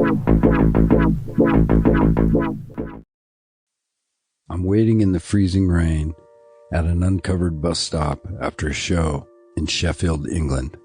I'm waiting in the freezing rain at an uncovered bus stop after a show in Sheffield, England.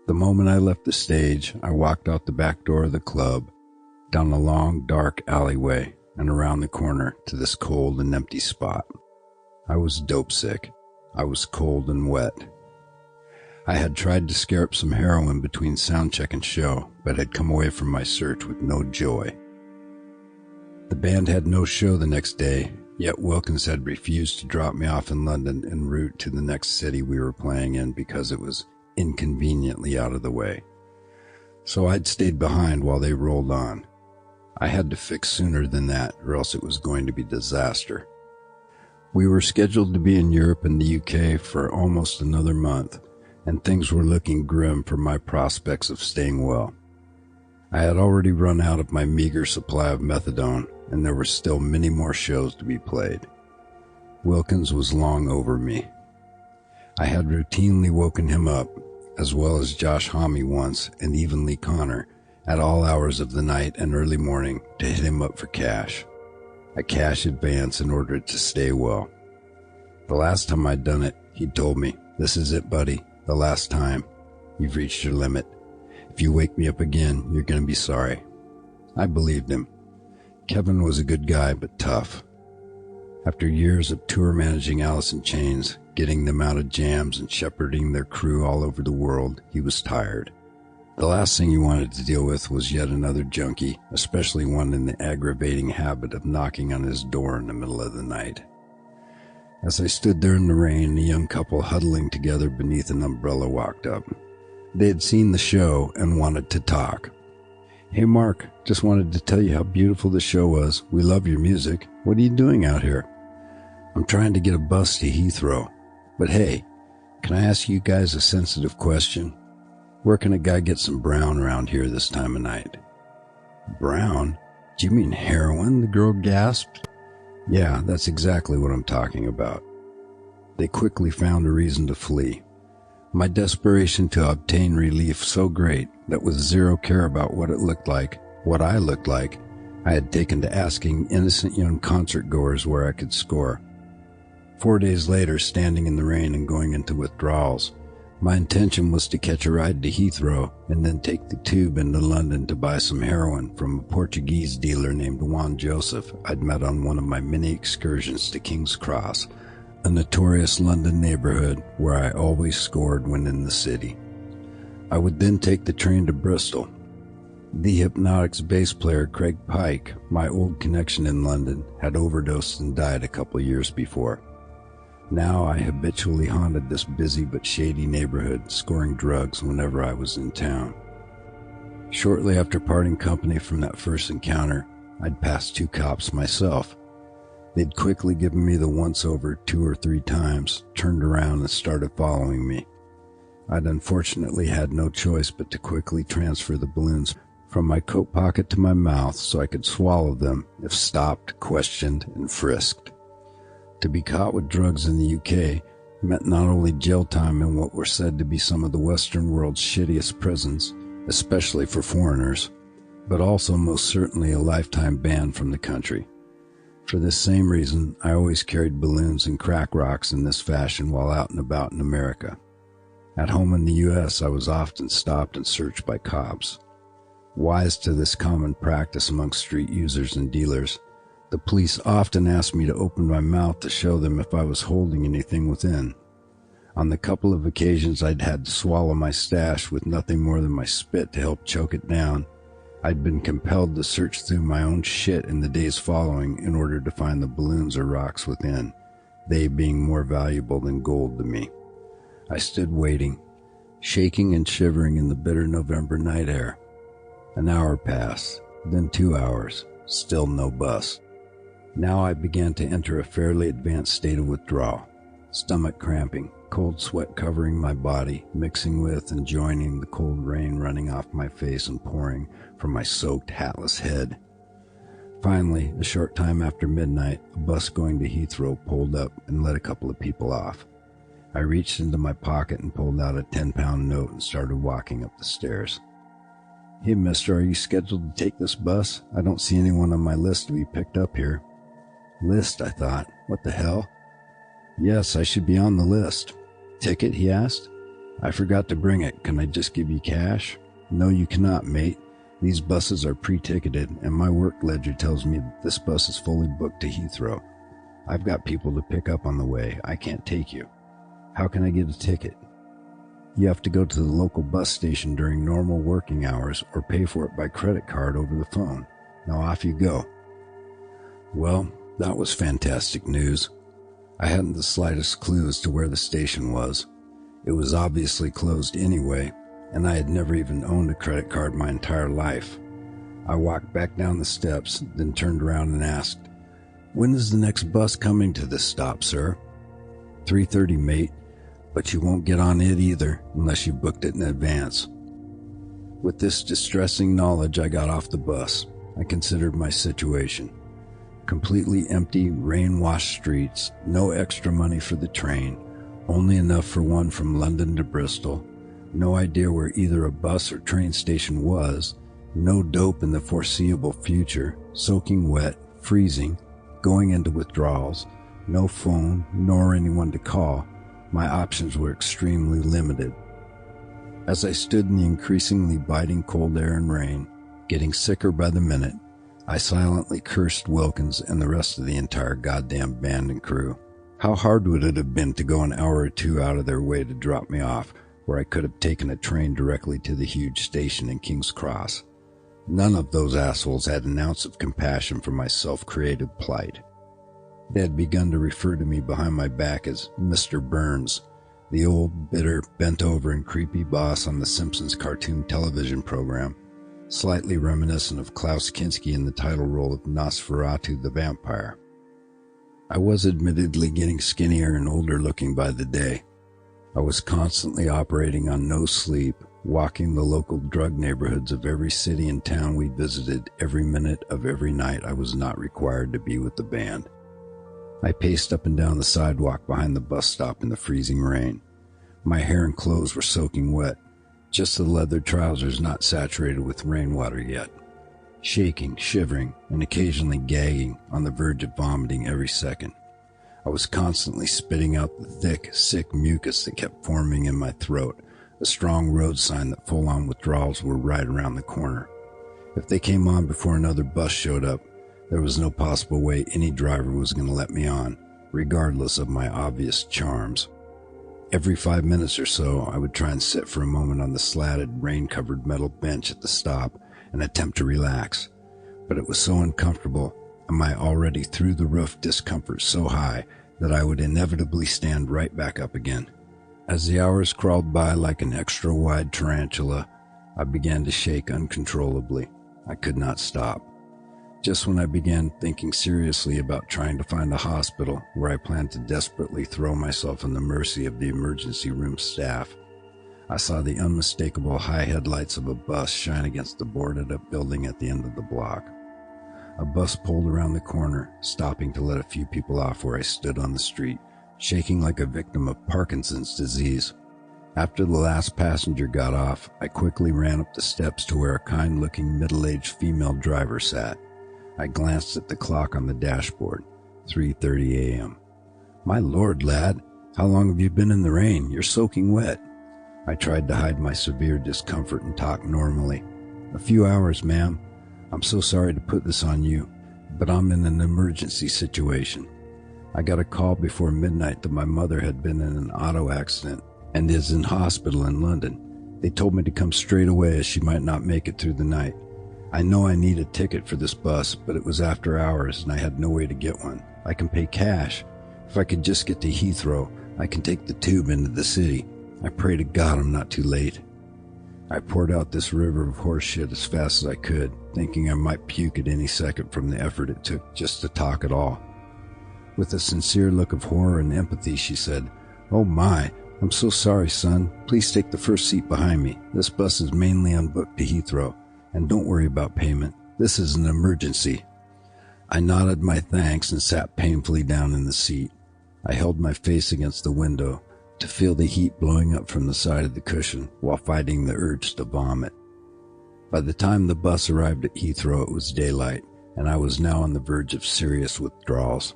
The moment I left the stage, I walked out the back door of the club, down a long, dark alleyway, and around the corner to this cold and empty spot. I was dope sick. I was cold and wet. I had tried to scare up some heroin between soundcheck and show, but had come away from my search with no joy. The band had no show the next day, yet Wilkins had refused to drop me off in London en route to the next city we were playing in because it was inconveniently out of the way. So I'd stayed behind while they rolled on. I had to fix sooner than that, or else it was going to be disaster. We were scheduled to be in Europe and the UK for almost another month, and things were looking grim for my prospects of staying well. I had already run out of my meager supply of methadone, and there were still many more shows to be played. Wilkins was long over me. I had routinely woken him up, as well as Josh Homme once, and even Lee Connor, at all hours of the night and early morning to hit him up for cash. A cash advance in order to stay well. The last time I'd done it, he'd told me, "This is it, buddy. The last time. You've reached your limit. If you wake me up again, you're going to be sorry." I believed him. Kevin was a good guy, but tough. After years of tour managing Alice in Chains, getting them out of jams and shepherding their crew all over the world, he was tired. The last thing he wanted to deal with was yet another junkie, especially one in the aggravating habit of knocking on his door in the middle of the night. As I stood there in the rain, a young couple huddling together beneath an umbrella walked up. They had seen the show and wanted to talk. "Hey Mark, just wanted to tell you how beautiful the show was. We love your music. What are you doing out here?" "I'm trying to get a bus to Heathrow. But hey, can I ask you guys a sensitive question? Where can a guy get some brown around here this time of night?" "Brown? Do you mean heroin?" the girl gasped. "Yeah, that's exactly what I'm talking about." They quickly found a reason to flee. My desperation to obtain relief so great that with zero care about what it looked like, what I looked like, I had taken to asking innocent young concert-goers where I could score. 4 days later, standing in the rain and going into withdrawals, my intention was to catch a ride to Heathrow and then take the tube into London to buy some heroin from a Portuguese dealer named Juan Joseph I'd met on one of my many excursions to King's Cross, a notorious London neighborhood where I always scored when in the city. I would then take the train to Bristol. The Hypnotics bass player Craig Pike, my old connection in London, had overdosed and died a couple years before. Now I habitually haunted this busy but shady neighborhood, scoring drugs whenever I was in town. Shortly after parting company from that first encounter, I'd passed 2 cops myself. They'd quickly given me the once-over 2 or 3 times, turned around and started following me. I'd unfortunately had no choice but to quickly transfer the balloons from my coat pocket to my mouth so I could swallow them if stopped, questioned, and frisked. To be caught with drugs in the UK meant not only jail time in what were said to be some of the Western world's shittiest prisons, especially for foreigners, but also most certainly a lifetime ban from the country. For this same reason, I always carried balloons and crack rocks in this fashion while out and about in America. At home in the US, I was often stopped and searched by cops. Wise to this common practice among street users and dealers, the police often asked me to open my mouth to show them if I was holding anything within. On the couple of occasions I'd had to swallow my stash with nothing more than my spit to help choke it down, I'd been compelled to search through my own shit in the days following in order to find the balloons or rocks within, they being more valuable than gold to me. I stood waiting, shaking and shivering in the bitter November night air. An hour passed, then 2 hours, still no bus. Now I began to enter a fairly advanced state of withdrawal, stomach cramping, cold sweat covering my body, mixing with and joining the cold rain running off my face and pouring from my soaked, hatless head. Finally, a short time after midnight, a bus going to Heathrow pulled up and let a couple of people off. I reached into my pocket and pulled out a 10-pound note and started walking up the stairs. "Hey, mister, are you scheduled to take this bus? I don't see anyone on my list to be picked up here." List, I thought. What the hell? Yes, I should be on the list. Ticket, he asked. I forgot to bring it. Can I just give you cash? No, you cannot, mate. These buses are pre-ticketed, and my work ledger tells me that this bus is fully booked to Heathrow. I've got people to pick up on the way. I can't take you. How can I get a ticket? You have to go to the local bus station during normal working hours or pay for it by credit card over the phone. Now off you go. Well, that was fantastic news. I hadn't the slightest clue as to where the station was. It was obviously closed anyway, and I had never even owned a credit card my entire life. I walked back down the steps, then turned around and asked, "When is the next bus coming to this stop, sir?" 3:30, mate, but you won't get on it either unless you booked it in advance. With this distressing knowledge, I got off the bus. I considered my situation. Completely empty, rain-washed streets, no extra money for the train, only enough for one from London to Bristol, no idea where either a bus or train station was, no dope in the foreseeable future, soaking wet, freezing, going into withdrawals, no phone, nor anyone to call. My options were extremely limited. As I stood in the increasingly biting cold air and rain, getting sicker by the minute, I silently cursed Wilkins and the rest of the entire goddamn band and crew. How hard would it have been to go an hour or two out of their way to drop me off, where I could have taken a train directly to the huge station in King's Cross? None of those assholes had an ounce of compassion for my self-created plight. They had begun to refer to me behind my back as Mr. Burns, the old, bitter, bent-over and creepy boss on the Simpsons cartoon television program, slightly reminiscent of Klaus Kinski in the title role of Nosferatu the Vampire. I was admittedly getting skinnier and older looking by the day. I was constantly operating on no sleep, walking the local drug neighborhoods of every city and town we visited every minute of every night I was not required to be with the band. I paced up and down the sidewalk behind the bus stop in the freezing rain. My hair and clothes were soaking wet, just the leather trousers not saturated with rainwater yet. Shaking, shivering, and occasionally gagging, on the verge of vomiting every second. I was constantly spitting out the thick, sick mucus that kept forming in my throat, a strong road sign that full-on withdrawals were right around the corner. If they came on before another bus showed up, there was no possible way any driver was going to let me on, regardless of my obvious charms. Every 5 minutes or so, I would try and sit for a moment on the slatted, rain-covered metal bench at the stop and attempt to relax, but it was so uncomfortable, and my already through-the-roof discomfort so high that I would inevitably stand right back up again. As the hours crawled by like an extra-wide tarantula, I began to shake uncontrollably. I could not stop. Just when I began thinking seriously about trying to find a hospital where I planned to desperately throw myself on the mercy of the emergency room staff, I saw the unmistakable high headlights of a bus shine against the boarded-up building at the end of the block. A bus pulled around the corner, stopping to let a few people off where I stood on the street, shaking like a victim of Parkinson's disease. After the last passenger got off, I quickly ran up the steps to where a kind-looking middle-aged female driver sat. I glanced at the clock on the dashboard, 3:30 a.m. "My lord, lad, how long have you been in the rain? You're soaking wet." I tried to hide my severe discomfort and talk normally. "A few hours, ma'am. I'm so sorry to put this on you, but I'm in an emergency situation. I got a call before midnight that my mother had been in an auto accident and is in hospital in London. They told me to come straight away as she might not make it through the night. I know I need a ticket for this bus, but it was after hours and I had no way to get one. I can pay cash. If I could just get to Heathrow, I can take the tube into the city. I pray to God I'm not too late." I poured out this river of horse shit as fast as I could, thinking I might puke at any second from the effort it took just to talk at all. With a sincere look of horror and empathy, she said, "Oh my, I'm so sorry, son. Please take the first seat behind me. This bus is mainly unbooked to Heathrow. And don't worry about payment. This is an emergency." I nodded my thanks and sat painfully down in the seat. I held my face against the window to feel the heat blowing up from the side of the cushion while fighting the urge to vomit. By the time the bus arrived at Heathrow, it was daylight, and I was now on the verge of serious withdrawals.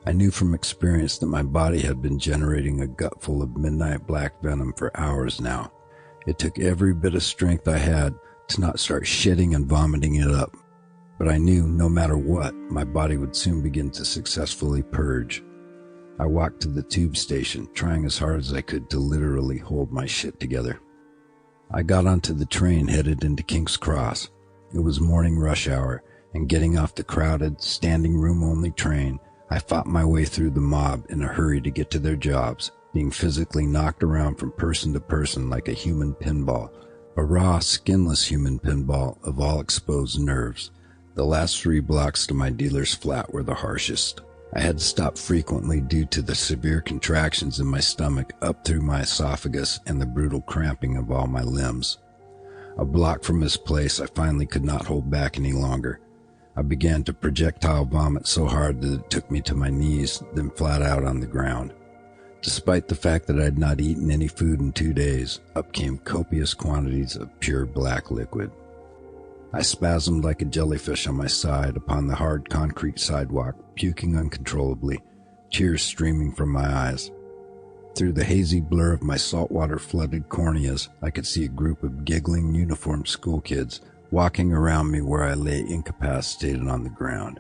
I knew from experience that my body had been generating a gut full of midnight black venom for hours now. It took every bit of strength I had to not start shitting and vomiting it up. But I knew no matter what, my body would soon begin to successfully purge. I walked to the tube station, trying as hard as I could to literally hold my shit together. I got onto the train headed into King's Cross. It was morning rush hour, and getting off the crowded, standing room only train, I fought my way through the mob in a hurry to get to their jobs, being physically knocked around from person to person like a human pinball, a raw, skinless human pinball of all exposed nerves. The last 3 blocks to my dealer's flat were the harshest. I had to stop frequently due to the severe contractions in my stomach up through my esophagus and the brutal cramping of all my limbs. A block from this place, I finally could not hold back any longer. I began to projectile vomit so hard that it took me to my knees, then flat out on the ground. Despite the fact that I had not eaten any food in 2 days, up came copious quantities of pure black liquid. I spasmed like a jellyfish on my side upon the hard concrete sidewalk, puking uncontrollably, tears streaming from my eyes. Through the hazy blur of my saltwater-flooded corneas, I could see a group of giggling, uniformed schoolkids walking around me where I lay incapacitated on the ground.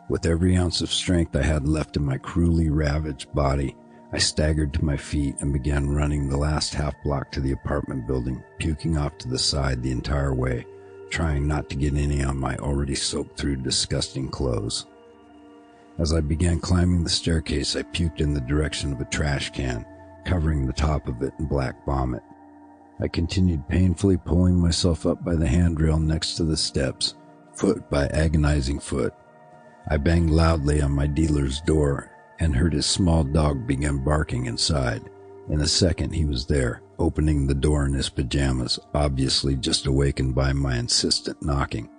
With every ounce of strength I had left in my cruelly ravaged body, I staggered to my feet and began running the last half block to the apartment building, puking off to the side the entire way, trying not to get any on my already soaked through disgusting clothes. As I began climbing the staircase, I puked in the direction of a trash can, covering the top of it in black vomit. I continued painfully pulling myself up by the handrail next to the steps, foot by agonizing foot. I banged loudly on my dealer's door and heard his small dog begin barking inside. In a second he was there, opening the door in his pajamas, obviously just awakened by my insistent knocking.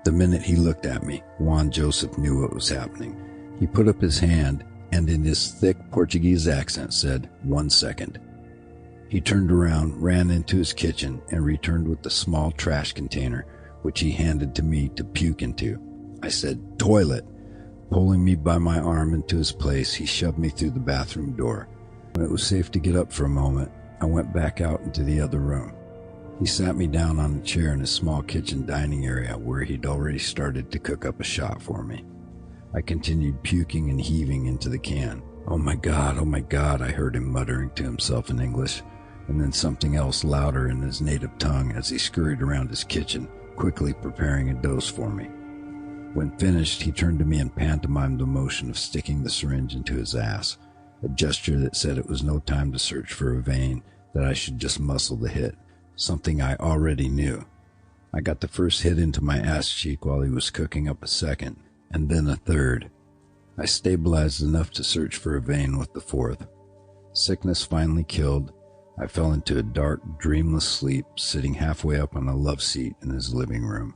The minute he looked at me, Juan Joseph knew what was happening. He put up his hand and in his thick Portuguese accent said, "1 second." He turned around, ran into his kitchen, and returned with the small trash container, which he handed to me to puke into. I said, "Toilet." Pulling me by my arm into his place, he shoved me through the bathroom door. When it was safe to get up for a moment, I went back out into the other room. He sat me down on a chair in his small kitchen dining area where he'd already started to cook up a shot for me. I continued puking and heaving into the can. Oh my God, I heard him muttering to himself in English, and then something else louder in his native tongue as he scurried around his kitchen, quickly preparing a dose for me. When finished, he turned to me and pantomimed the motion of sticking the syringe into his ass, a gesture that said it was no time to search for a vein, that I should just muscle the hit, something I already knew. I got the first hit into my ass cheek while he was cooking up a second, and then a third. I stabilized enough to search for a vein with the fourth. Sickness finally killed, I fell into a dark, dreamless sleep, sitting halfway up on a love seat in his living room.